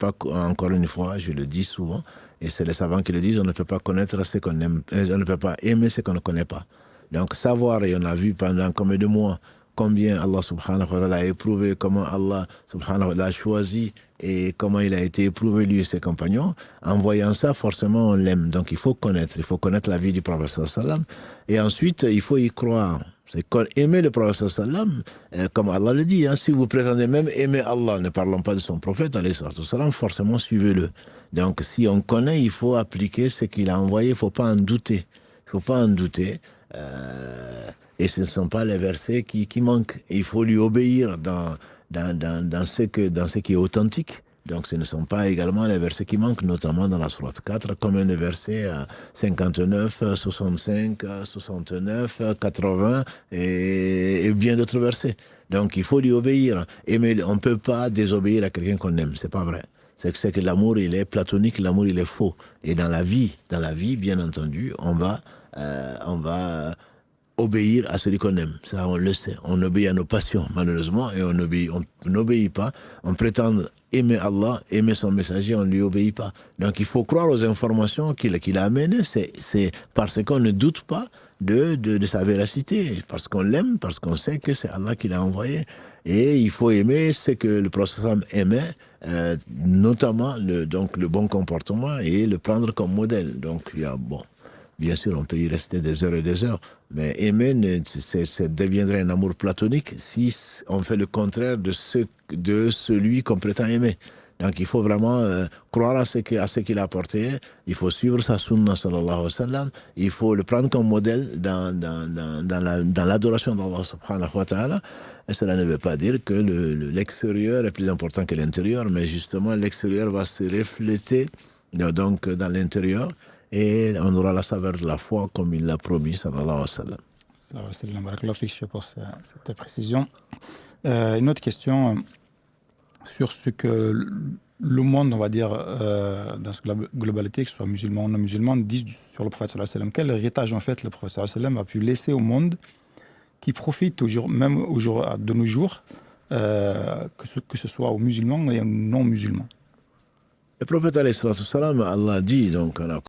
pas, encore une fois, je le dis souvent, et c'est les savants qui le disent, on ne peut pas connaître ce qu'on aime, on ne peut pas aimer ce qu'on ne connaît pas. Donc savoir, et on a vu pendant combien de mois, combien Allah subhanahu wa ta'ala a éprouvé, comment Allah subhanahu wa ta'ala a choisi et comment il a été éprouvé lui et ses compagnons, en voyant ça, forcément on l'aime. Donc il faut connaître la vie du prophète sallallahu alayhi wa sallam, et ensuite il faut y croire. C'est aimer le prophète sallam, comme Allah le dit, hein, si vous prétendez même aimer Allah, ne parlons pas de son prophète, sallam, forcément suivez-le. Donc si on connaît, il faut appliquer ce qu'il a envoyé, il ne faut pas en douter. Il ne faut pas en douter. Et ce ne sont pas les versets qui manquent. Il faut lui obéir dans ce qui est authentique. Donc ce ne sont pas également les versets qui manquent, notamment dans la sourate 4, comme les versets 59, 65, 69, 80 et bien d'autres versets. Donc il faut lui obéir. Mais on ne peut pas désobéir à quelqu'un qu'on aime, c'est pas vrai. C'est que l'amour, il est platonique, l'amour, il est faux. Et dans la vie, bien entendu, on va obéir à celui qu'on aime. Ça, on le sait. On obéit à nos passions, malheureusement, et on n'obéit pas. On prétend aimer Allah, aimer son messager, on ne lui obéit pas. Donc, il faut croire aux informations qu'il a amenées. C'est parce qu'on ne doute pas de sa véracité, parce qu'on l'aime, parce qu'on sait que c'est Allah qui l'a envoyé. Et il faut aimer ce que le prophète aimait, notamment le bon comportement, et le prendre comme modèle. Donc, il y a, bien sûr, on peut y rester des heures et des heures, mais aimer, ça deviendrait un amour platonique si on fait le contraire de celui qu'on prétend aimer. Donc il faut vraiment croire à ce qu'il a apporté, il faut suivre sa sunna sallallahu alayhi wa sallam, il faut le prendre comme modèle dans l'adoration d'Allah subhanahu wa ta'ala. Et cela ne veut pas dire que l'extérieur est plus important que l'intérieur, mais justement l'extérieur va se refléter donc dans l'intérieur, et on aura la saveur de la foi comme il l'a promis sallallahu alayhi wa sallam. Barakallahu fik pour cette précision. Une autre question sur ce que le monde, on va dire, dans sa globalité, que ce soit musulman ou non musulman, disent sur le prophète sallallahu alayhi wa sallam. Quel héritage en fait le prophète sallallahu alayhi wa sallam a pu laisser au monde qui profite même de nos jours, que ce soit aux musulmans et aux non musulmans? Le prophète alayhi salatu salam, Allah dit donc